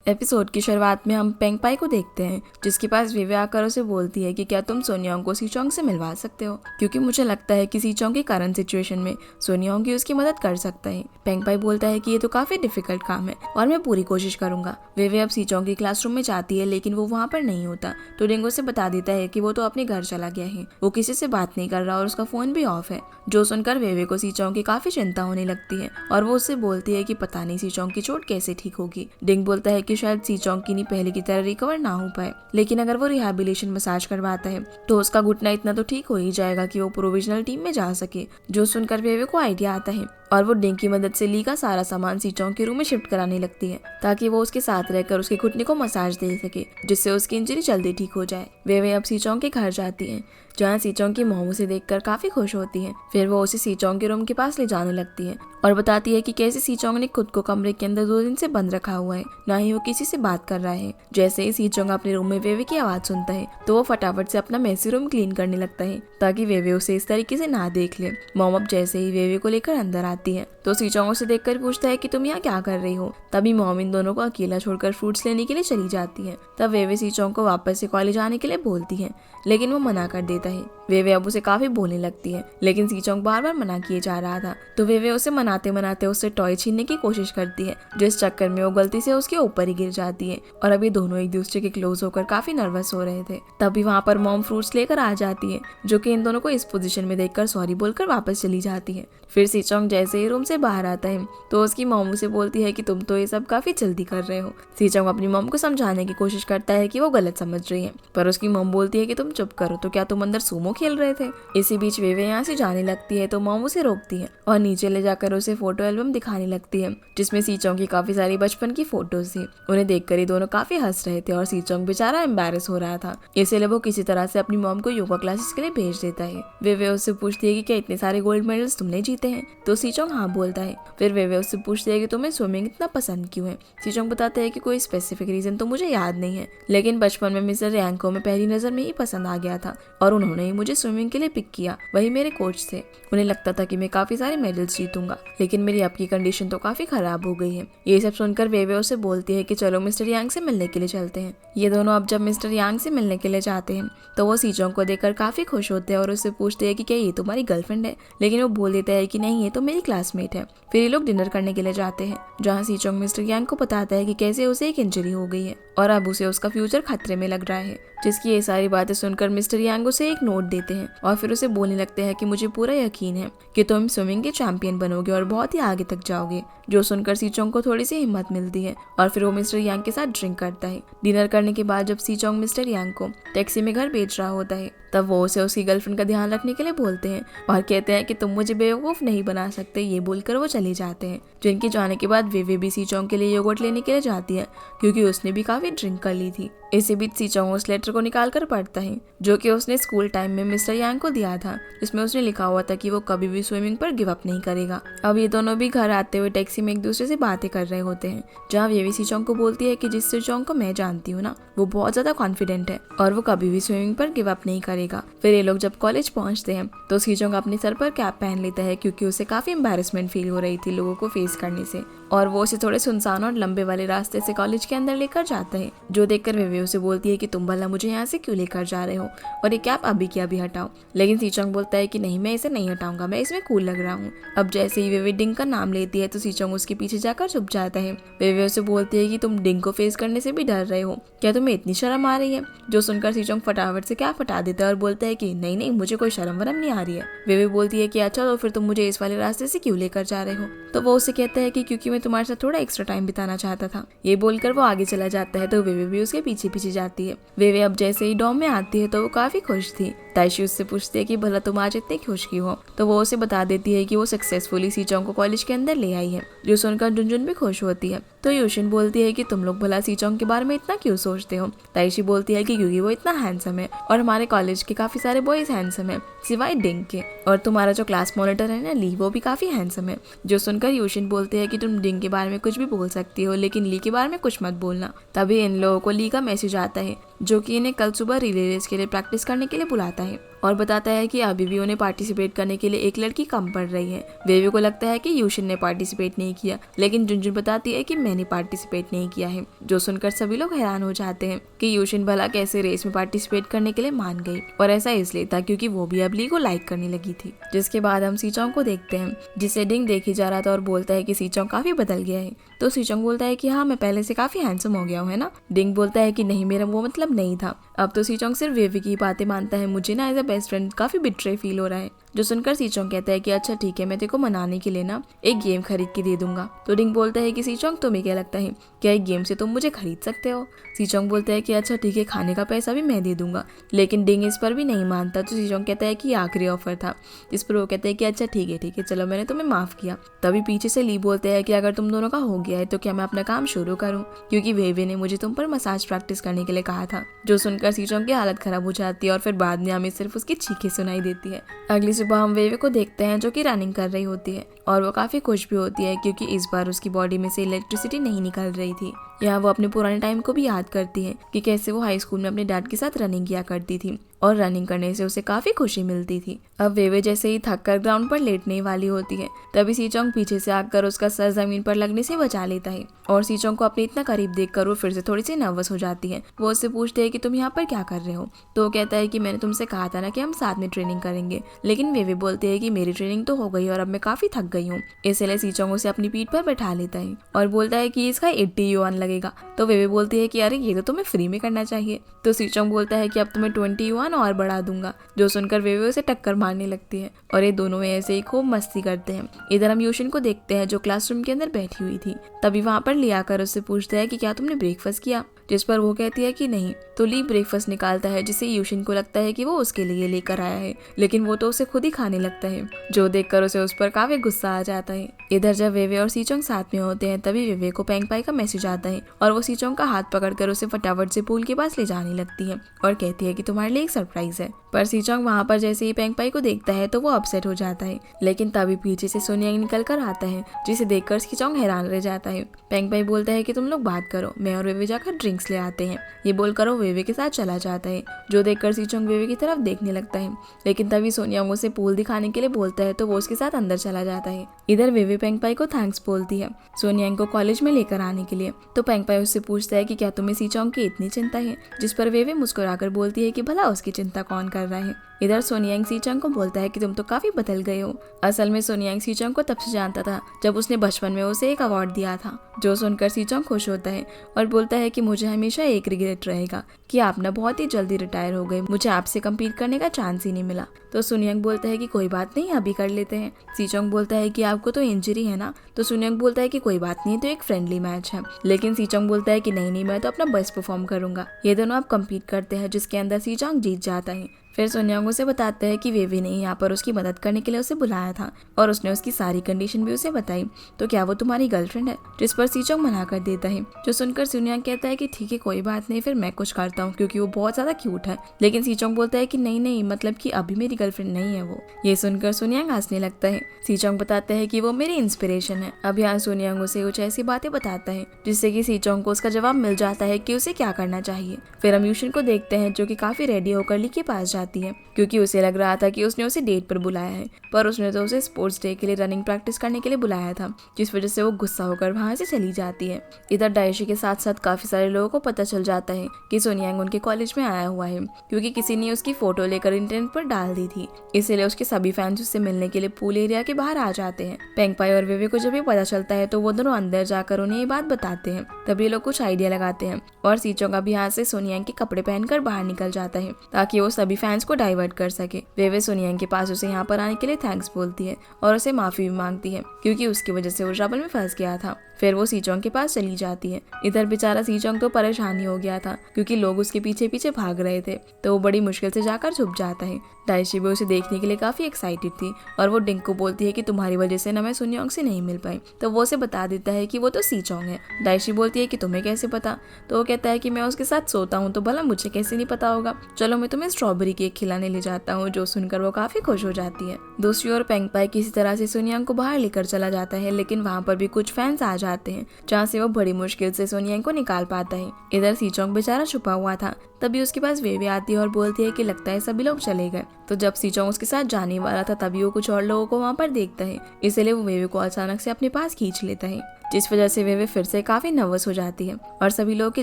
Episode की शुरुआत में हम पेंगपाई को देखते हैं, जिसके पास विवे आकर उसे बोलती है कि क्या तुम सोनियोंग को सीचोंग से मिलवा सकते हो, क्योंकि मुझे लगता है कि सीचोंग की करंट सिचुएशन में सोनियोंग की उसकी मदद कर सकता है। पेंगपाई बोलता है कि ये तो काफी डिफिकल्ट काम है और मैं पूरी कोशिश करूंगा। विवे अब सीचोंग की क्लासरूम में जाती है, लेकिन वो वहाँ पर नहीं होता, तो डिंग उसे बता देता है कि वो तो अपने घर चला गया है, वो किसी से बात नहीं कर रहा और उसका फोन भी ऑफ है। जो सुनकर वेवे को सीचोंग की काफी चिंता होने लगती है और वो उससे बोलती है कि पता नहीं सीचोंग की चोट कैसे ठीक होगी। डिंग बोलता है कि शायद सीचोंग की पहले की तरह रिकवर ना हो पाए, लेकिन अगर वो रिहैबिलिटेशन मसाज करवाता है तो उसका घुटना इतना तो ठीक हो ही जाएगा कि वो प्रोविजनल टीम में जा सके। जो सुनकर वेवे को आइडिया आता है और वो डिंग की मदद से ली का सारा सामान सीचोंग के रूम में शिफ्ट कराने लगती है, ताकि वो उसके साथ रहकर उसके घुटने को मसाज दे सके, जिससे उसकी इंजरी जल्दी ठीक हो जाए। वेवे अब सीचोंग के घर जाती है, जहाँ सीचोंग की मोम उसे देखकर काफी खुश होती है। फिर वो उसे सीचोंग के रूम के पास ले जाने लगती है और बताती है कि कैसे सीचोंग ने खुद को कमरे के अंदर 2 दिन से बंद रखा हुआ है, ना ही वो किसी से बात कर रहा है। जैसे ही सीचोंग अपने रूम में वेवे की आवाज सुनता है तो वो फटाफट से अपना मेसी रूम क्लीन करने लगता है, ताकि वेवे उसे इस तरीके से ना देख ले। मोम अब जैसे ही वेवे को लेकर अंदर आती है तो सीचोंग उसे देखकर पूछता है कि तुम यहाँ क्या कर रही हो। तभी मोम इन दोनों को अकेला छोड़कर फ्रूट्स लेने के लिए चली जाती है। तब वेवे सीचोंग को वापस से कॉलेज आने के लिए बोलती है, लेकिन वो मना कर देता है। वेवे अब उसे काफी बोलने लगती है, लेकिन सीचोंग बार बार मना किए जा रहा था, तो वेवे उसे मनाते मनाते उससे टॉय छीनने की कोशिश करती है, जिस चक्कर में वो गलती से उसके ऊपर ही गिर जाती है। और अभी दोनों एक दूसरे के क्लोज होकर काफी नर्वस हो रहे थे। तभी वहाँ पर मॉम फ्रूट्स लेकर आ जाती है, जो कि इन दोनों को इस पोजीशन में देखकर सॉरी बोलकर वापस चली जाती है। फिर सीचोंग जैसे ही रूम से बाहर आता है तो उसकी मॉम उसे बोलती है कि तुम तो ये सब काफी जल्दी कर रहे हो। सीचोंग अपनी मॉम को समझाने की कोशिश करता है कि वो गलत समझ रही है, पर उसकी मॉम बोलती है कि तुम चुप करो, तो क्या तुम अंदर सूमो खेल रहे थे। इसी बीच वेवे यहाँ से जाने लगती है तो मॉम उसे रोकती है और नीचे ले जाकर उसे फोटो एल्बम दिखाने लगती है, जिसमें सीचोंग की काफी सारी बचपन की फोटोज थी। उन्हें देखकर ही दोनों काफी हंस रहे थे और सीचोंग बेचारा एम्बैरेस हो रहा था, इसलिए वो किसी तरह से अपनी मॉम को योगा क्लासेस के लिए भेज देता है। वेवे उससे पूछती है कि क्या इतने सारे गोल्ड मेडल्स तुमने जीते हैं, तो सीचोंग हाँ बोलता है। फिर वेवे उससे पूछती है कि तुम्हें स्विमिंग इतना पसंद क्यों है। सीचोंग बताता है कि कोई स्पेसिफिक रीजन तो मुझे याद नहीं है, लेकिन बचपन में मिस्टर यांग को मैं पहली नजर में ही पसंद आ गया था और उन्होंने ही मुझे स्विमिंग के लिए पिक किया। वही मेरे कोच थे। उन्हें लगता था कि मैं काफी सारे मेडल्स जीतूंगा, लेकिन मेरी अब की कंडीशन तो काफी खराब हो गई है। ये सब सुनकर वेवे उसे बोलती है कि चलो मिस्टर यांग से मिलने के लिए चलते हैं। ये दोनों अब जब मिस्टर यांग से मिलने के लिए जाते हैं तो वो सीचोंग को देखकर काफी खुश होते हैं और उससे पूछते हैं कि क्या ये तुम्हारी गर्लफ्रेंड है, लेकिन वो बोल देता है कि नहीं, ये तो मेरी क्लासमेट है। फिर ये लोग डिनर करने के लिए जाते हैं, जहाँ सीचोंग मिस्टर यांग को बताता है कि कैसे उसे एक इंजरी हो गई है और अब उसे उसका फ्यूचर खतरे में लग रहा है। जिसकी ये सारी बातें सुनकर मिस्टर यांग उसे एक नोट देते हैं और फिर उसे बोलने लगते हैं कि मुझे पूरा यकीन है कि तुम स्विमिंग के चैंपियन बनोगे और बहुत ही आगे तक जाओगे। जो सुनकर सीचोंग को थोड़ी सी हिम्मत मिलती है और फिर वो मिस्टर यांग के साथ ड्रिंक करता है। डिनर करने के बाद जब सीचोंग मिस्टर यांग को टैक्सी में घर भेज रहा होता है, तब वो उसे उसकी गर्लफ्रेंड का ध्यान रखने के लिए बोलते हैं और कहते हैं कि तुम मुझे बेवकूफ नहीं बना सकते। ये बोलकर वो चले जाते हैं। जिनके जाने के बाद वेवे भी सीचोंग के लिए योगर्ट लेने के लिए जाती है, क्योंकि उसने भी काफी ड्रिंक कर ली थी। इसी बीच सीचोंग उस लेटर को निकाल कर पढ़ता है, जो कि उसने स्कूल टाइम में मिस्टर यांग को दिया था, जिसमें उसने लिखा हुआ था कि वो कभी भी स्विमिंग पर गिव अप नहीं करेगा। अब ये दोनों भी घर आते हुए टैक्सी में एक दूसरे से बातें कर रहे होते हैं, जहाँ वेवे सीचोंग को बोलती है कि जिस सीचोंग को मैं जानती हूँ ना, वो बहुत ज्यादा कॉन्फिडेंट है और वो कभी भी स्विमिंग पर गिव अप नहीं करेगा। फिर ये लोग जब कॉलेज पहुंचते हैं तो सीचोंग अपने सर पर कैप पहन लेता है, क्योंकि उसे काफी एम्बैरेसमेंट फील हो रही थी लोगों को फेस करने से, और वो उसे थोड़े सुनसान और लंबे वाले रास्ते से कॉलेज के अंदर लेकर जाता है। जो देखकर वेवे उसे बोलती है कि तुम भला मुझे यहाँ से क्यों लेकर जा रहे हो और ये कैप अभी की अभी हटाओ। लेकिन सीचोंग बोलता है कि नहीं, मैं इसे नहीं हटाऊंगा, मैं इसमें कूल लग रहा हूँ। अब जैसे ही वेवे डिंग का नाम लेती है तो सीचोंग उसके पीछे जाकर छुप जाता है। वेवे उसे बोलती है कि तुम डिंग को फेस करने से भी डर रहे हो, क्या तुम्हें इतनी शर्म आ रही है। जो सुनकर सीचोंग फटाफट से कैप हटा देता है और बोलता है कि नहीं नहीं, मुझे कोई शर्म वरम नहीं आ रही है। वेवे बोलती है कि अच्छा, तो फिर तुम मुझे इस वाले रास्ते से क्यों लेकर जा रहे हो। तो वो उसे कहता है कि क्योंकि मैं तुम्हारे साथ थोड़ा एक्स्ट्रा टाइम बिताना चाहता था। ये बोलकर वो आगे चला जाता है तो वेवे भी उसके पीछे पीछे जाती है। वेवे अब जैसे ही डॉम में आती है तो वो काफी खुश थी। ताइशी उससे पूछती है कि भला तुम आज इतनी खुश क्यों हो, तो वो उसे बता देती है कि वो सक्सेसफुली सीचोंग को कॉलेज के अंदर ले आई है। जो सुनकर जुनजुन भी खुश होती है। तो यूशिन बोलती है कि तुम लोग भला सीचोंग के बारे में इतना क्यों सोचते हो। ताइशी बोलती है कि क्योंकि वो इतना हैंडसम है और हमारे कॉलेज के काफी सारे बॉयज हैंडसम है सिवाय डिंग के, और तुम्हारा जो क्लास मॉनिटर है ना ली, वो भी काफी हैंडसम है। जो सुनकर यूशिन बोलते हैं कि तुम डिंग के बारे में कुछ भी बोल सकती हो, लेकिन ली के बारे में कुछ मत बोलना। तभी इन लोगों को ली का मैसेज आता है, जो कि इन्हें कल सुबह रिले रेस के लिए प्रैक्टिस करने के लिए बुलाता है। और बताता है कि अभी भी उन्हें पार्टिसिपेट करने के लिए एक लड़की कम पड़ रही है। वेवे को लगता है कि यूशिन ने पार्टिसिपेट नहीं किया, लेकिन जुनजुन बताती है कि मैंने पार्टिसिपेट नहीं किया है, जो सुनकर सभी लोग हैरान हो जाते हैं कि यूशिन भला कैसे रेस में पार्टिसिपेट करने के लिए मान गई, और ऐसा इसलिए था क्योंकि वो भी अब ली को लाइक करने लगी थी। जिसके बाद हम सीचोंग को देखते हैं, जिसे डिंग देखी जा रहा था और बोलता है कि सीचोंग काफी बदल गया है। तो सीचोंग बोलता है कि हाँ, मैं पहले से काफी हैंडसम हो गया हूँ, है ना। डिंग बोलता है कि नहीं, मेरा वो मतलब नहीं था। अब तो सीचोंग सिर्फ वेवे की बातें मानता है। मुझे ना एज अ बेस्ट फ्रेंड काफी बिट्रे फील हो रहा है। जो सुनकर सीचोंग कहता है कि अच्छा ठीक है, मैं तेरे को मनाने के लिए ना एक गेम खरीद के दे दूंगा। तो डिंग बोलता है कि सीचोंग, तुम्हें क्या लगता है, क्या एक गेम से तुम मुझे खरीद सकते हो। सीचोंग बोलता है कि अच्छा ठीक है, खाने का पैसा भी मैं दे दूंगा। लेकिन डिंग इस पर भी नहीं मानता। तो सीचोंग कहता है कि आखिरी ऑफर था। इस पर वो कहता है कि अच्छा ठीक है, चलो मैंने तुम्हें माफ किया। तभी पीछे से ली बोलते हैं कि अगर तुम दोनों का हो गया है तो क्या मैं अपना काम शुरू करूं, क्योंकि वेवे ने मुझे तुम पर मसाज प्रैक्टिस करने के लिए कहा था। जो सुनकर सीचोंग की हालत खराब हो जाती है और फिर बाद में हमें सिर्फ उसकी चीखें सुनाई देती है। अगली सुबह हम वेवे को देखते हैं जो कि रनिंग कर रही होती है, और वो काफी खुश भी होती है क्योंकि इस बार उसकी बॉडी में से इलेक्ट्रिसिटी नहीं निकल रही थी। यहाँ वो अपने पुराने टाइम को भी याद करती है कि कैसे वो हाई स्कूल में अपने डैड के साथ रनिंग किया करती थी, और रनिंग करने से उसे काफी खुशी मिलती थी। अब वेवे जैसे ही थक कर ग्राउंड पर लेटने वाली होती है, तभी सीचोंग पीछे से आकर उसका सर जमीन पर लगने से बचा लेता है, और सीचोंग को अपने इतना करीब देखकर वो फिर से थोड़ी सी नर्वस हो जाती है। वो उससे पूछते है कि तुम यहाँ पर क्या कर रहे हो। तो वो कहता है कि मैंने तुमसे कहा था ना कि हम साथ में ट्रेनिंग करेंगे। लेकिन वेवे बोलते है कि मेरी ट्रेनिंग तो हो गई और अब मैं काफी थक गई हूँ। इसलिए सीचोंग उसे अपनी पीठ पर बैठा लेता है और बोलता है कि इसका 80 युआन लगेगा। तो वेवे बोलती है कि अरे ये तो तुम्हें फ्री में करना चाहिए। तो सीचोंग बोलता है कि अब तुम्हें 20 युआन और बढ़ा दूंगा। जो सुनकर वेवे उसे टक्कर मारने लगती है, और ये दोनों ऐसे ही खूब मस्ती करते हैं। इधर हम यूशिन को देखते हैं जो क्लासरूम के अंदर बैठी हुई थी। तभी वहाँ पर ली आकर उससे पूछता है कि क्या तुमने ब्रेकफास्ट किया, जिस पर वो कहती है कि नहीं। तो ली ब्रेकफास्ट निकालता है, जिससे यूशिन को लगता है कि वो उसके लिए लेकर आया है, लेकिन वो तो उसे खुद ही खाने लगता है, जो देखकर उसे उस पर काफी गुस्सा आ जाता है। इधर जब वेवे और सीचोंग साथ में होते हैं, तभी वेवे को पेंगपाई का मैसेज आता है, और वो सीचोंग का हाथ पकड़कर उसे फटाफट से पूल के पास ले जाने लगती है और कहती है कि तुम्हारे लिए एक सरप्राइज है। पर सीचोंग वहाँ पर जैसे ही पेंगपाई को देखता है तो वो अपसेट हो जाता है। लेकिन तभी पीछे से सोनियांग निकल कर आता है, जिसे देखकर सीचोंग हैरान रह जाता है। पेंगपाई बोलता है कि तुम लोग बात करो, मैं और वेवे जाकर ड्रिंक्स ले आते हैं। ये बोलकर वो वेवे के साथ चला जाता है, जो देखकर सीचोंग वेवे की तरफ देखने लगता है। लेकिन तभी सोनियांग उसे पूल दिखाने के लिए बोलता है, तो वो उसके साथ अंदर चला जाता है। इधर वेवे पेंगपाई को थैंक्स बोलती है सोनियांग को कॉलेज में लेकर आने के लिए। तो पेंगपाई उससे पूछता है कि क्या तुम्हें सीचोंग की इतनी चिंता है, जिस पर वेवे मुस्कुराकर बोलती है कि भला उसकी चिंता कौन कर रहा है। इधर सोनियांग सीचोंग को बोलता है कि तुम तो काफी बदल गए हो। असल में सोनियांग सीचोंग को तब से जानता था जब उसने बचपन में उसे एक अवार्ड दिया था। जो सुनकर सीचोंग खुश होता है और बोलता है कि मुझे हमेशा एक रिग्रेट रहेगा कि आप ना बहुत ही जल्दी रिटायर हो गए, मुझे आपसे कम्पीट करने का चांस ही नहीं मिला। तो सोनियांग बोलता है कि कोई बात नहीं, अभी कर लेते हैं। सीचोंग बोलता है कि आपको तो इंजरी है ना। तो सोनियांग बोलता है कि कोई बात नहीं, तो एक फ्रेंडली मैच है। लेकिन सीचोंग बोलता है कि नहीं, मैं तो अपना बेस्ट परफॉर्म करूंगा। ये दोनों अब कम्पीट करते हैं, जिसके अंदर सीचोंग जीत जाता है। फिर सोनियांग उसे बताता है कि वेवे ने यहाँ पर उसकी मदद करने के लिए उसे बुलाया था, और उसने उसकी सारी कंडीशन भी उसे बताई। तो क्या वो तुम्हारी गर्लफ्रेंड है, जिस पर सीचोंग मना कर देता है। जो सुनकर सोनियांग कहता है कि ठीक है, कोई बात नहीं, फिर मैं कुछ करता हूँ, क्योंकि वो बहुत ज्यादा क्यूट है। लेकिन सीचोंग बोलता है कि नहीं, मतलब कि अभी मेरी गर्लफ्रेंड नहीं है वो। ये सुनकर सोनियांग हंसने लगता है। सीचोंग बताता है कि वो मेरी इंस्पिरेशन है। अब यहाँ सोनियांग उसे कुछ ऐसी बातें बताता है, जिससे कि सीचोंग को उसका जवाब मिल जाता है कि उसे क्या करना चाहिए। फिर हम यूशिन को देखते हैं, जो कि काफी रेडी होकर ली के पास जाती है, क्योंकि उसे लग रहा था कि उसने उसे डेट पर बुलाया है, पर उसने तो उसे स्पोर्ट्स डे के लिए रनिंग प्रैक्टिस करने के लिए बुलाया था, जिस वजह से वो गुस्सा होकर वहां से चली जाती है। इधर दाइशी के साथ साथ काफी सारे लोगों को पता चल जाता है कि सोनियांग उनके कॉलेज में आया हुआ है, क्योंकि किसी ने उसकी फोटो लेकर इंटरनेट पर डाल दी थी। इसलिए उसके सभी फैंस उससे मिलने के लिए पूल एरिया के बाहर आ जाते हैं। पेंगपाई और वेवे को जब ये पता चलता है तो वो दोनों अंदर जाकर उन्हें ये बात बताते हैं। तभी ये लोग कुछ आइडिया लगाते हैं, और सीचोंग अभी यहाँ से सोनियांग के कपड़े पहनकर बाहर निकल जाता है, ताकि वो सभी फैंस को डाइवर्ट कर सके। वेवे सोनियांग के पास उसे यहाँ पर आने के लिए थैंक्स बोलती है और उसे माफी भी मांगती है, क्योंकि उसकी वजह से वो ट्रबल में फंस गया था। फिर वो सीचोंग के पास चली जाती है। इधर बेचारा सीचोंग तो परेशानी हो गया था, क्योंकि लोग उसके पीछे पीछे भाग रहे थे, तो वो बड़ी मुश्किल से जाकर छुप जाता है। दाइशी भी उसे देखने के लिए काफी एक्साइटेड थी, और वो डिंग को बोलती है कि तुम्हारी वजह से ना मैं सोनियांग से नहीं मिल पाई। तो वो उसे बता देता है कि वो तो सीचोंग है। दाइशी बोलती है कि तुम्हें कैसे पता। तो वो कहता है कि मैं उसके साथ सोता हूँ, तो भला मुझे कैसे नहीं पता होगा। चलो मैं तुम्हें स्ट्रॉबेरी केक केक खिलाने ले जाता हूँ, जो सुनकर वो काफी खुश हो जाती है। दूसरी ओर पेंगपाई किसी तरह से सोनियांग को बाहर लेकर चला जाता है, लेकिन वहाँ पर भी कुछ फैंस आ जाते हैं, जहाँ से वो बड़ी मुश्किल से सोनियांग को निकाल पाता है। इधर सीचोंग बेचारा छुपा हुआ था, तभी उसके पास वेवे आती है और बोलती है कि लगता है सभी लोग चले गए। तो जब सीचोंग उसके साथ जाने वाला था, तभी वो कुछ और लोगों को वहाँ पर देखता है, इसलिए वो वेवे को अचानक से अपने पास खींच लेता है, जिस वजह से वेवे फिर से काफी नर्वस हो जाती है। और सभी लोग के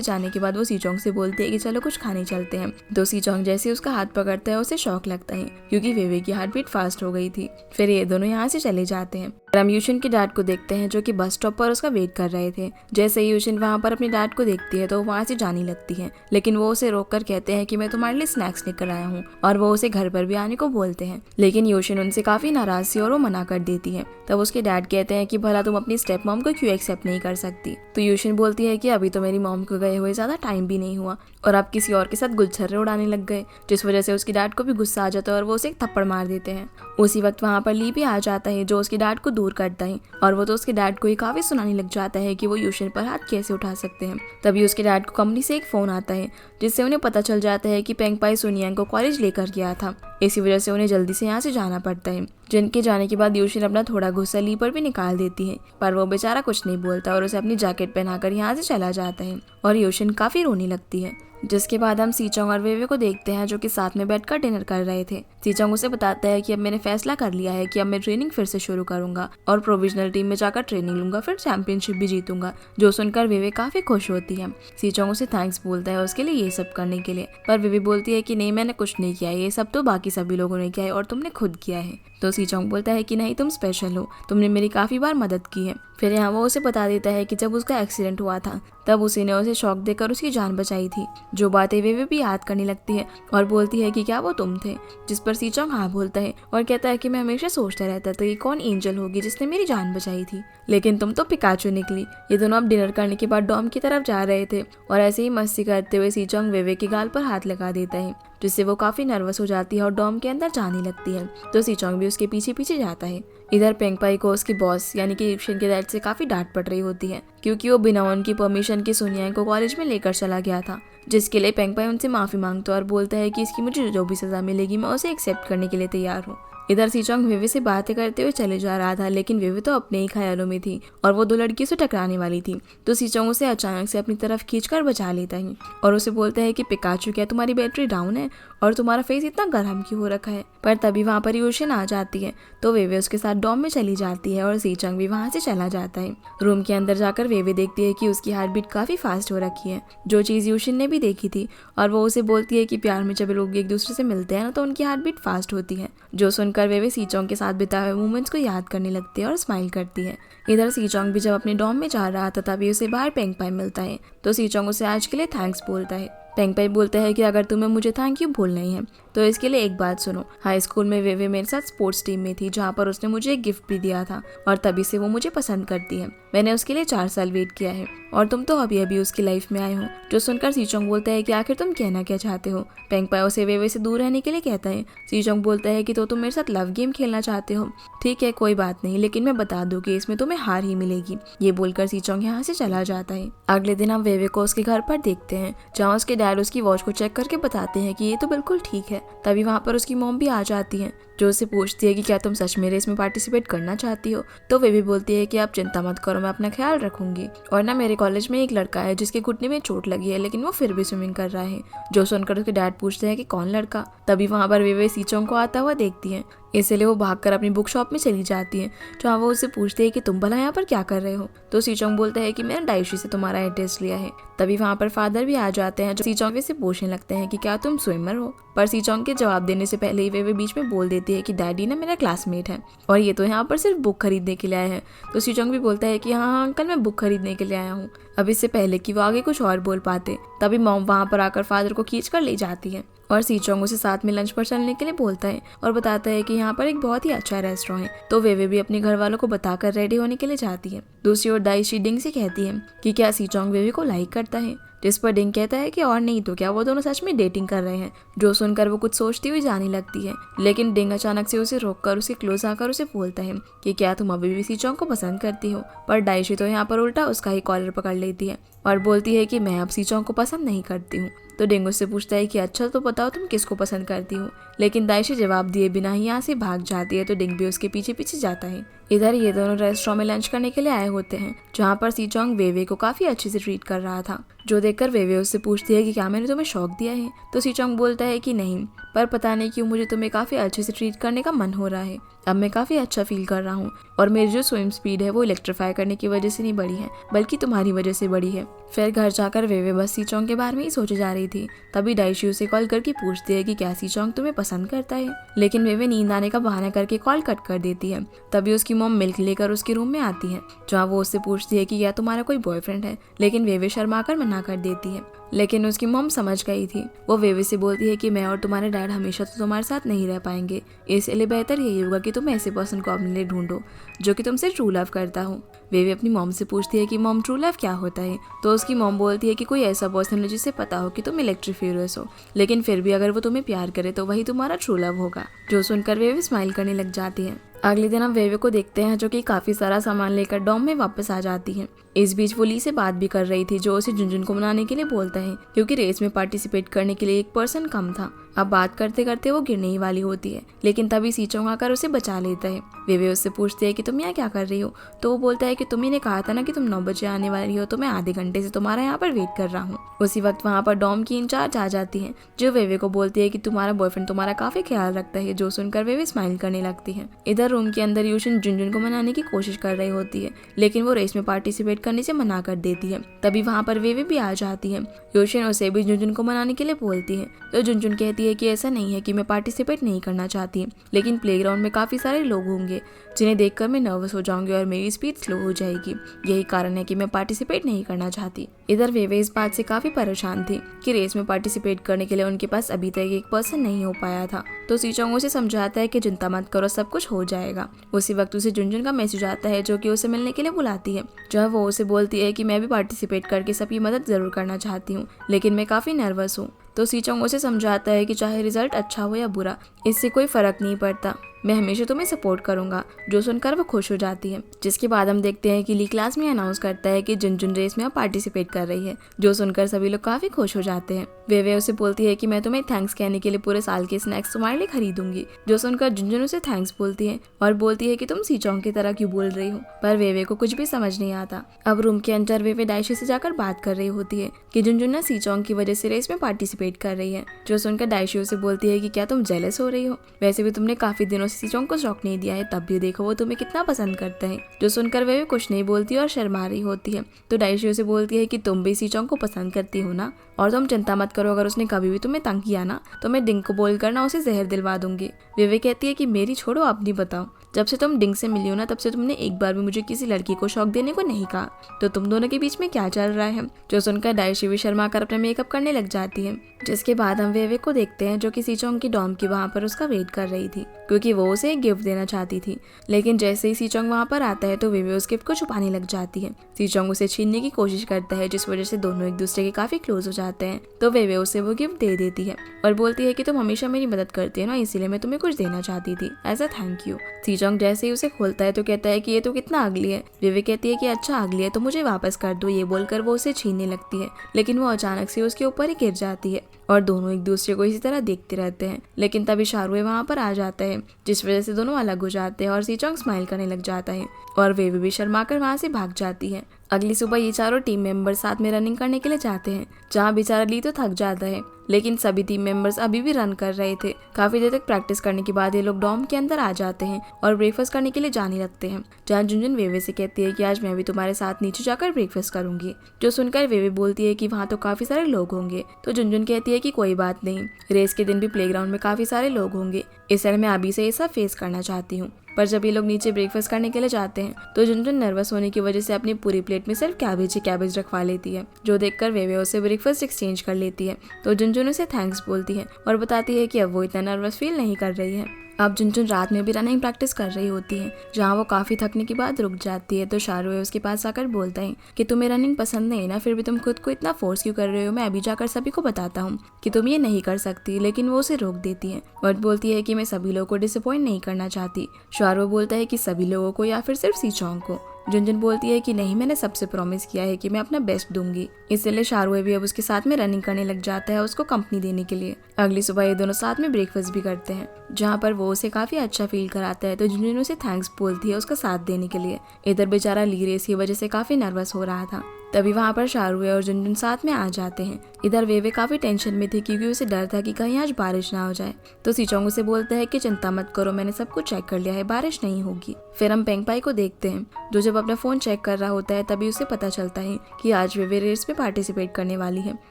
जाने के बाद वो सीचोंग से बोलती है कि चलो कुछ खाने चलते हैं। तो सीचोंग जैसे उसका हाथ पकड़ता है, उसे शौक लगता है, क्योंकि वेवे की हार्ट बीट फास्ट हो गई थी। फिर ये दोनों यहाँ से चले जाते हैं। हम यूशिन के डैड को देखते हैं, जो कि बस स्टॉप पर उसका वेट कर रहे थे। जैसे ही यूशिन वहाँ पर अपने डैड को देखती है, तो वहाँ से जाने लगती है, लेकिन वो उसे रोक कर कहते हैं कि मैं तुम्हारे लिए स्नैक्स लेकर आया हूँ, और वो उसे घर पर भी आने को बोलते हैं। लेकिन यूशिन उनसे काफी नाराज सी और वो मना कर देती है। तब उसके डैड कहते हैं कि भला तुम अपनी स्टेप मॉम को क्यों एक्सेप्ट नहीं कर सकती। तो यूशिन बोलती है कि अभी तो मेरी मॉम को गए हुए ज्यादा टाइम भी नहीं हुआ, और आप किसी और के साथ गुलछर्रे उड़ाने लग गए, जिस वजह से उसके डैड को भी गुस्सा आ जाता है और वो उसे एक थप्पड़ मार देते हैं। उसी वक्त वहाँ पर ली भी आ जाता है, जो उसके डैड को दूर करता है, और वो तो उसके डैड को ही काफी सुनाने लग जाता है कि वो यूशिन पर हाथ कैसे उठा सकते हैं। तभी उसके डैड को कंपनी से एक फोन आता है, जिससे उन्हें पता चल जाता है कि पेंगपाई सोनियांग को कॉलेज लेकर गया था। इसी वजह से उन्हें जल्दी से यहाँ से जाना पड़ता है। जिनके जाने के बाद यूशिन अपना थोड़ा गुस्सा ली पर भी निकाल देती है, पर वो बेचारा कुछ नहीं बोलता और उसे अपनी जैकेट पहनाकर यहाँ से चला जाता है, और यूशिन काफी रोने लगती है। जिसके बाद हम सीचोंग और वेवे को देखते हैं, जो कि साथ में बैठकर डिनर कर रहे थे। सीचोंग उसे बताता है कि अब मैंने फैसला कर लिया है कि अब मैं ट्रेनिंग फिर से शुरू करूंगा और प्रोविजनल टीम में जाकर ट्रेनिंग लूंगा, फिर चैंपियनशिप भी जीतूंगा। जो सुनकर वेवे काफी खुश होती है। सीचोंग उसे थैंक्स बोलता है उसके लिए ये सब करने के लिए, पर वेवे बोलती है कि नहीं, मैंने कुछ नहीं किया, ये सब तो बाकी सभी लोगों ने किया है और तुमने खुद किया है। तो सीचोंग बोलता है कि नहीं, तुम स्पेशल हो, तुमने मेरी काफी बार मदद की है। फिर यहाँ वो उसे बता देता है कि जब उसका एक्सीडेंट हुआ था, तब उसी ने उसे शॉक देकर उसकी जान बचाई थी। जो बातें वेवे भी याद करने लगती है और बोलती है कि क्या वो तुम थे, जिस पर सीचोंग हाँ बोलता है और कहता है कि मैं हमेशा सोचता रहता था कि कौन एंजल होगी जिसने मेरी जान बचाई थी, लेकिन तुम तो पिकाचू निकली। ये दोनों अब डिनर करने के बाद डॉम की तरफ जा रहे थे, और ऐसे ही मस्ती करते हुए सीचोंग वेवे के गाल पर हाथ लगा देता है, जिससे वो काफी नर्वस हो जाती है और डॉम के अंदर जाने लगती है। तो सीचोंग भी उसके पीछे पीछे जाता है। इधर पेंगपाई को उसके बॉस यानी कि यूशिन के डैड से काफी डांट पड़ रही होती है, क्योंकि वो बिना उनकी परमिशन के सोनियांग को कॉलेज में लेकर चला गया था, जिसके लिए पेंगपाई उनसे माफी मांगता है और बोलता है कि इसकी मुझे जो भी सजा मिलेगी मैं उसे एक्सेप्ट करने के लिए तैयार हूँ। इधर सीचोंग वेवे से बातें करते हुए चले जा रहा था, लेकिन वेवे तो अपने ही ख्यालों में थी और वो दो लड़कियों से टकराने वाली थी। तो सीचोंग उसे अचानक से अपनी तरफ खींचकर बचा लेता है और उसे बोलता है कि पिकाचू, क्या तुम्हारी बैटरी डाउन है और तुम्हारा फेस इतना गर्म क्यों हो रखा है। पर तभी वहाँ पर यूशिन आ जाती है, तो वेवे उसके साथ डॉम में चली जाती है और सीचोंग भी वहाँ से चला जाता है। रूम के अंदर जाकर वेवे देखती है कि उसकी हार्ट बीट काफी फास्ट हो रखी है, जो चीज यूशिन ने भी देखी थी, और वो उसे बोलती है कि प्यार में जब लोग एक दूसरे से मिलते हैं ना, तो उनकी हार्ट बीट फास्ट होती है। जो सुनकर वेवे सीचोंग के साथ बिताए हुए मोमेंट्स को याद करने लगती है और स्माइल करती है। इधर सीचोंग भी जब अपने डॉम में जा रहा था, तभी उसे बाहर पेंगपाई मिलता है, तो सीचोंग उसे आज के लिए थैंक्स बोलता है। पेंगपाई बोलता है कि अगर तुम्हें मुझे थैंक यू बोलना ही है तो इसके लिए एक बात सुनो। हाई स्कूल में वेवे मेरे साथ स्पोर्ट्स टीम में थी, जहाँ पर उसने मुझे एक गिफ्ट भी दिया था, और तभी से वो मुझे पसंद करती है। मैंने उसके लिए 4 साल वेट किया है, और तुम तो अभी अभी उसकी लाइफ में आए हो। जो सुनकर सीचोंग बोलता है कि आखिर तुम कहना क्या चाहते हो। पेंगपाई उसे वेवे से दूर रहने के लिए कहता है। सीचोंग बोलता है कि तो तुम मेरे साथ लव गेम खेलना चाहते हो। ठीक है, कोई बात नहीं, लेकिन मैं बता दूं कि इसमें तुम्हें हार ही मिलेगी। ये बोलकर सीचोंग यहाँ से चला जाता है। अगले दिन हम वेवे को उसके घर पर देखते हैं, जहाँ उसके डैड उसकी वॉच को चेक करके बताते हैं कि ये तो बिल्कुल ठीक है। तभी वहाँ पर उसकी मॉम भी आ जाती है, जो उससे पूछती है कि क्या तुम सच में रेस में पार्टिसिपेट करना चाहती हो। तो वे भी बोलती है कि आप चिंता मत करो, मैं अपना ख्याल रखूंगी, और ना मेरे कॉलेज में एक लड़का है जिसके घुटने में चोट लगी है, लेकिन वो फिर भी स्विमिंग कर रहा है। जो सुनकर उसके डैड पूछते हैं कि कौन लड़का। तभी वहाँ पर वे सीचोंग को आता हुआ देखती है, इसलिए वो भागकर अपनी बुक शॉप में चली जाती है, जहाँ वो उससे पूछते हैं कि तुम भला यहाँ पर क्या कर रहे हो। तो सीचोंग बोलता है कि मैंने डायशी से तुम्हारा एड्रेस लिया है। तभी वहाँ पर फादर भी आ जाते हैं, जो सीचोंग से पूछने लगते हैं कि क्या तुम स्विमर हो। पर सीचोंग के जवाब देने से पहले ही वे बीच में बोल देती है कि डैडी ना मेरा क्लासमेट है और ये तो यहाँ पर सिर्फ बुक खरीदने के लिए आया है। तो सीचोंग भी बोलता है कि हाँ अंकल, मैं बुक खरीदने के लिए आया हूँ। अब इससे पहले कि वो आगे कुछ और बोल पाते, तभी मॉम वहाँ पर आकर फादर को खींच कर ले जाती है, और सीचोंग उसे साथ में लंच पर चलने के लिए बोलता है और बताता है कि यहाँ पर एक बहुत ही अच्छा रेस्टोरेंट है। तो वे भी अपने घर वालों को बताकर रेडी होने के लिए जाती है। दूसरी ओर दाइशी डिंग से कहती है कि क्या सीचोंग वेवे को लाइक करता है, जिस पर डिंग कहता है कि और नहीं तो क्या, वो दोनों सच में डेटिंग कर रहे हैं। जो सुनकर वो कुछ सोचती हुई जाने लगती है, लेकिन डिंग अचानक से उसे रोककर उसके क्लोज आकर उसे बोलता है कि क्या तुम अभी भी सीचोंग को पसंद करती हो। पर दाइशी तो यहाँ पर उल्टा उसका ही कॉलर पकड़ लेती है और बोलती है कि मैं अब सीचोंग को पसंद नहीं करती हूँ। तो डिंग उससे पूछता है कि अच्छा तो बताओ तुम किसको पसंद करती हो, लेकिन दाइशी जवाब दिए बिना ही यहाँ से भाग जाती है। तो डिंग भी उसके पीछे पीछे जाता है। इधर ये दोनों रेस्टोरेंट में लंच करने के लिए आए होते हैं, जहाँ पर सीचोंग वेवे को काफी अच्छे से ट्रीट कर रहा था, जो देखकर वेवे उससे पूछती है कि क्या मैंने तुम्हें शौक दिया है। तो सीचोंग बोलता है कि नहीं, पर पता नहीं क्यों मुझे तुम्हें काफी अच्छे से ट्रीट करने का मन हो रहा है। अब मैं काफी अच्छा फील कर रहा हूँ और मेरी जो स्विम स्पीड है वो इलेक्ट्रीफाई करने की वजह से नहीं बढ़ी है, बल्कि तुम्हारी वजह से बढ़ी है। फिर घर जाकर वेवे बस सीचोंग के बारे में ही सोचे जा रही थी, तभी दाइशी उसे कॉल करके पूछती है कि क्या सीचोंग तुम्हें पसंद करता है, लेकिन वेवे नींद आने का बहाना करके कॉल कट कर देती है। तभी उसकी मॉम मिल्क लेकर उसके रूम में आती है, जहाँ वो उससे पूछती है कि क्या तुम्हारा कोई बॉयफ्रेंड है, लेकिन वेवे शर्मा कर मना कर देती है। लेकिन उसकी मॉम समझ गई थी। वो वेवे से बोलती है कि मैं और तुम्हारे डैड हमेशा तो तुम्हारे साथ नहीं रह पाएंगे, इसलिए बेहतर यही होगा कि तुम ऐसे पर्सन को अपने लिए ढूंढो जो कि तुमसे ट्रू लव करता हो। वेवे अपनी मॉम से पूछती है कि मॉम ट्रू लव क्या होता है। तो उसकी मॉम बोलती है कि कोई ऐसा पर्सन है जिसे पता हो कि तुम इलेक्ट्रीफ्यूरियस हो, लेकिन फिर भी अगर वो तुम्हें प्यार करे तो वही तुम्हारा ट्रू लव होगा। जो सुनकर वेवे स्माइल करने लग जाती है। अगले दिन हम वेवे को देखते हैं, जो कि काफी सारा सामान लेकर डॉम में वापस आ जाती है। इस बीच वो ली से बात भी कर रही थी, जो उसे जुनजुन को मनाने के लिए बोलता है, क्योंकि रेस में पार्टिसिपेट करने के लिए एक पर्सन कम था। अब बात करते करते वो गिरने ही वाली होती है, लेकिन तभी सीचोंग आकर उसे बचा लेता है। वेवे उससे पूछती है कि तुम यहाँ क्या कर रही हो। तो वो बोलता है कि तुमने ने कहा था ना कि तुम 9 बजे आने वाली हो, तो मैं आधे घंटे से तुम्हारा यहाँ पर वेट कर रहा हूँ। उसी वक्त वहाँ पर डॉम की इंचार्ज आ जाती है, जो वेवे को बोलती है कि तुम्हारा बॉयफ्रेंड तुम्हारा काफी ख्याल रखता है। जो सुनकर वेवे स्माइल करने लगती है। इधर रूम के अंदर यूशिन जुनजुन को मनाने की कोशिश कर रही होती है, लेकिन वो रेस में पार्टिसिपेट करने से मना कर देती है। तभी वहाँ पर वेवे भी आ जाती है। यूशिन उसे भी जुनजुन को मनाने के लिए बोलती है, तो जुनजुन कहती है कि ऐसा नहीं है कि मैं पार्टिसिपेट नहीं करना चाहती, लेकिन प्लेग्राउंड में काफी सारे लोग होंगे जिन्हें देखकर मैं नर्वस हो जाऊंगी और मेरी स्पीड स्लो हो जाएगी। यही कारण है कि मैं पार्टिसिपेट नहीं करना चाहती। इधर वेवे इस बात से काफी परेशान थी कि रेस में पार्टिसिपेट करने के लिए उनके पास अभी तक एक पर्सन नहीं हो पाया था। तो सीचोंग उसे समझाता है कि चिंता मत करो, सब कुछ हो जाएगा। उसी वक्त उसे जुनजुन का मैसेज आता है, जो कि उसे मिलने के लिए बुलाती है। जब वो उसे बोलती है कि मैं भी पार्टिसिपेट करके सबकी मदद जरूर करना चाहती हूँ, लेकिन मैं काफी नर्वस हूँ। तो सीचोंग उसे समझाता है कि चाहे रिजल्ट अच्छा हो या बुरा, इससे कोई फर्क नहीं पड़ता, मैं हमेशा तुम्हें सपोर्ट करूंगा। जो सुनकर वो खुश हो जाती है। जिसके बाद हम देखते हैं कि ली क्लास में अनाउंस करता है कि जुनजुन रेस में अब पार्टिसिपेट कर रही है। जो सुनकर सभी लोग काफी खुश हो जाते हैं। वेवे उसे बोलती है कि मैं तुम्हें थैंक्स कहने के लिए पूरे साल के स्नैक्स तुम्हारे लिए खरीदूंगी। जो सुनकर जुनजुन उसे थैंक्स बोलती है और बोलती है कि तुम सीचोंग की तरह क्यों बोल रही हो, पर वेवे को कुछ भी समझ नहीं आता। अब रूम के अंदर वेवे दाइशी से जाकर बात कर रही होती है कि जुनजुन ने सीचोंग की वजह से रेस में पार्टिसिपेट कर रही है। जो सुनकर दाइशी उसे बोलती है कि क्या तुम जेलस हो रही हो, वैसे भी तुमने काफी दिनों से सीचोंग को शौक नहीं दिया है, तब भी देखो वो तुम्हें कितना पसंद करता है। जो सुनकर वेवे कुछ नहीं बोलती और शर्मा रही होती है। तो दाइशी उसे बोलती है कि तुम भी सीचोंग को पसंद करती हो ना, और तुम चिंता मत करो, अगर उसने कभी भी तुम्हें तंग किया ना तो मैं डिंग को बोल कर ना उसे जहर दिलवा दूंगी। वेवे कहती है कि मेरी छोड़ो, आप नहीं बताओ, जब से तुम डिंग से मिली हो ना तब से तुमने एक बार भी मुझे किसी लड़की को शौक देने को नहीं कहा, तो तुम दोनों के बीच में क्या चल रहा है। जो सुनकर दाइशी भी शर्मा कर अपना मेकअप करने लग जाती है। जिसके बाद हम वेवे को देखते हैं, जो कि सीचोंग की डॉम की वहाँ पर उसका वेट कर रही थी, क्योंकि वो उसे एक गिफ्ट देना चाहती थी। लेकिन जैसे ही सीचोंग वहाँ पर आता है तो वेवे उस गिफ्ट को छुपाने लग जाती है। सीचोंग उसे छीनने की कोशिश करता है, जिस वजह से दोनों एक दूसरे के काफी क्लोज हो जाते हैं। तो वेवे उसे वो गिफ्ट दे देती है और बोलती है कि तुम हमेशा मेरी मदद करती है ना, इसीलिए मैं तुम्हें कुछ देना चाहती थी, एज अ थैंक यू। सीचोंग जैसे ही उसे खोलता है तो कहता है कि ये तो कितना अगली है। वेवे कहती है कि अच्छा अगली है तो मुझे वापस कर दो। ये बोलकर वो उसे छीनने लगती है, लेकिन वो अचानक से उसके ऊपर ही गिर जाती है और दोनों एक दूसरे को इसी तरह देखते रहते हैं। लेकिन तभी शारुए वहाँ पर आ जाता है, जिस वजह से दोनों अलग हो जाते हैं और सीचोंग स्माइल करने लग जाता है और वेवे भी शर्मा कर वहाँ से भाग जाती है। अगली सुबह ये चारों टीम मेंबर्स साथ में रनिंग करने के लिए जाते हैं, जहाँ बेचारा ली तो थक जाता है, लेकिन सभी टीम मेंबर्स अभी भी रन कर रहे थे। काफी देर तक प्रैक्टिस करने के बाद ये लोग डॉम के अंदर आ जाते हैं और ब्रेकफास्ट करने के लिए जाने लगते हैं, जहाँ जुनजुन वेवे से कहती है कि आज मैं भी तुम्हारे साथ नीचे जाकर ब्रेकफास्ट करूंगी। जो सुनकर वेवे बोलती है कि वहाँ तो काफी सारे लोग होंगे। तो जुनजुन कहती है कि कोई बात नहीं, रेस के दिन भी प्लेग्राउंड में काफी सारे लोग होंगे, इसलिए मैं अभी से ये सब फेस करना चाहती हूँ। पर जब ये लोग नीचे ब्रेकफास्ट करने के लिए जाते हैं तो जुनजुन नर्वस होने की वजह से अपनी पूरी प्लेट में सिर्फ कैबेज ही कैबेज रखवा लेती है। जो देखकर वेवे उसे ब्रेकफास्ट एक्सचेंज कर लेती है। तो जुनजुन उसे थैंक्स बोलती है और बताती है कि अब वो इतना नर्वस फील नहीं कर रही है। अब जुनजुन रात में भी रनिंग प्रैक्टिस कर रही होती है, जहाँ वो काफी थकने के बाद रुक जाती है। तो शारुए उसके पास आकर बोलता है कि तुम्हें रनिंग पसंद नहीं ना, फिर भी तुम खुद को इतना फोर्स क्यों कर रहे हो, मैं अभी जाकर सभी को बताता हूँ कि तुम ये नहीं कर सकती। लेकिन वो उसे रोक देती है और बोलती है कि मैं सभी लोगों को डिसअपॉइंट नहीं करना चाहती। शारुए बोलता है कि सभी लोगों को या फिर सिर्फ सीचोंग को। जुनजुन बोलती है कि नहीं, मैंने सबसे प्रॉमिस किया है कि मैं अपना बेस्ट दूंगी। इसलिए शाहरुख भी अब उसके साथ में रनिंग करने लग जाता है उसको कंपनी देने के लिए। अगली सुबह ये दोनों साथ में ब्रेकफास्ट भी करते हैं, जहाँ पर वो उसे काफी अच्छा फील कराता है। तो जुनजुन उसे थैंक्स बोलती है उसका साथ देने के लिए। इधर बेचारा ली रेस की वजह से काफी नर्वस हो रहा था। तभी वहाँ पर शाहरुख और जुनजुन साथ में आ जाते हैं। इधर वेवे काफी टेंशन में थी क्योंकि उसे डर था कि कहीं आज बारिश ना हो जाए। तो सीचोंग उसे बोलता है कि चिंता मत करो, मैंने सब कुछ चेक कर लिया है, बारिश नहीं होगी। फिर हम पेंगपाई को देखते हैं, जो जब अपना फोन चेक कर रहा होता है तभी उसे पता चलता है कि आज वेवे रेस में पार्टिसिपेट करने वाली है।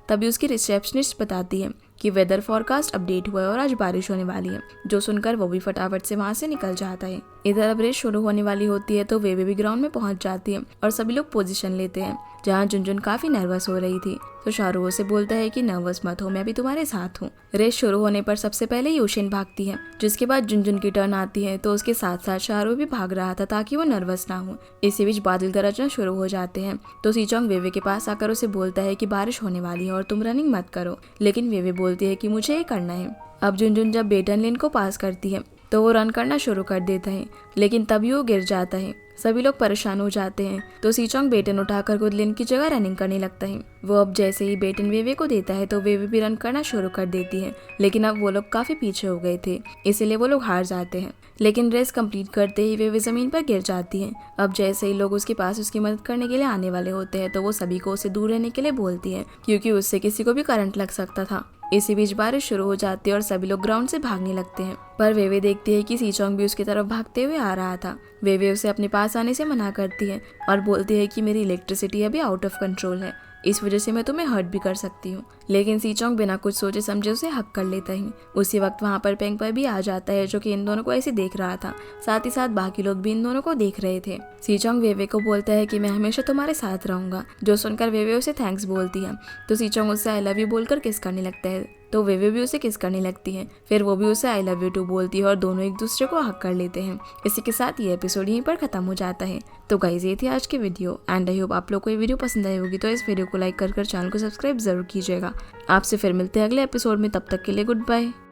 तभी उसकी रिसेप्शनिस्ट बताती है कि वेदर फॉरकास्ट अपडेट हुआ है और आज बारिश होने वाली है, जो सुनकर वो भी फटाफट से वहाँ से निकल जाता है। इधर अब रेस शुरू होने वाली होती है तो वेवे भी ग्राउंड में पहुंच जाती है और सभी लोग पोजीशन लेते हैं, जहाँ जुनजुन काफी नर्वस हो रही थी। तो शाहरुख से बोलता है कि नर्वस मत हो, मैं भी तुम्हारे साथ हूँ। रेस शुरू होने पर सबसे पहले यूशिन भागती है, जिसके बाद जुनजुन की टर्न आती है तो उसके साथ साथ शाहरुख भी भाग रहा था ताकि वो नर्वस ना हो। इसी बीच बादल गरजना शुरू हो जाते हैं तो सीचोंग वेवे के पास आकर उसे बोलता है कि बारिश होने वाली है और तुम रनिंग मत करो, लेकिन वेवे बोलती है कि मुझे ये करना है। अब जुनजुन जब बेटन लेन को पास करती है तो वो रन करना शुरू कर देता है, लेकिन तभी वो गिर जाता है। सभी लोग परेशान हो जाते हैं तो सीचोंग बेटन उठाकर गुदलिन की जगह रनिंग करने लगता है। वो अब जैसे ही बेटन वेवे को देता है तो वेवे भी रन करना शुरू कर देती है, लेकिन अब वो लोग काफी पीछे हो गए थे, इसीलिए वो लोग हार जाते हैं। लेकिन रेस कंप्लीट करते ही वेवे जमीन पर गिर जाती है। अब जैसे ही लोग उसके पास उसकी मदद करने के लिए आने वाले होते हैं तो वो सभी को उसे दूर रहने के लिए बोलती है, क्योंकि उससे किसी को भी करंट लग सकता था। इसी बीच बारिश शुरू हो जाती है और सभी लोग ग्राउंड से भागने लगते हैं, पर वेवे देखती है कि सीचोंग भी उसकी तरफ भागते हुए आ रहा था। वेवे उसे अपने पास आने से मना करती है और बोलती है कि मेरी इलेक्ट्रिसिटी अभी आउट ऑफ कंट्रोल है, इस वजह से मैं तुम्हें हर्ट भी कर सकती हूँ। लेकिन सीचोंग बिना कुछ सोचे समझे उसे हक कर लेता है। उसी वक्त वहाँ पर पेंगपाई भी आ जाता है, जो कि इन दोनों को ऐसे देख रहा था। साथ ही साथ बाकी लोग भी इन दोनों को देख रहे थे। सीचोंग वेवे को बोलता है कि मैं हमेशा तुम्हारे साथ रहूंगा, जो सुनकर वेवे उसे थैंक्स बोलती है। तो सीचोंग उससे आई लव यू बोलकर किस करने लगता है, तो वेवे भी उसे किस करने लगती है। फिर वो भी उसे आई लव यू टू बोलती है और दोनों एक दूसरे को हक कर लेते हैं। इसी के साथ ये एपिसोड यहीं पर खत्म हो जाता है। तो गाइस, ये थी आज की वीडियो एंड आई होप आप लोग को ये वीडियो पसंद आई होगी। तो इस वीडियो को लाइक कर चैनल को सब्सक्राइब जरूर कीजिएगा। आपसे फिर मिलते हैं अगले एपिसोड में, तब तक के लिए गुड बाय।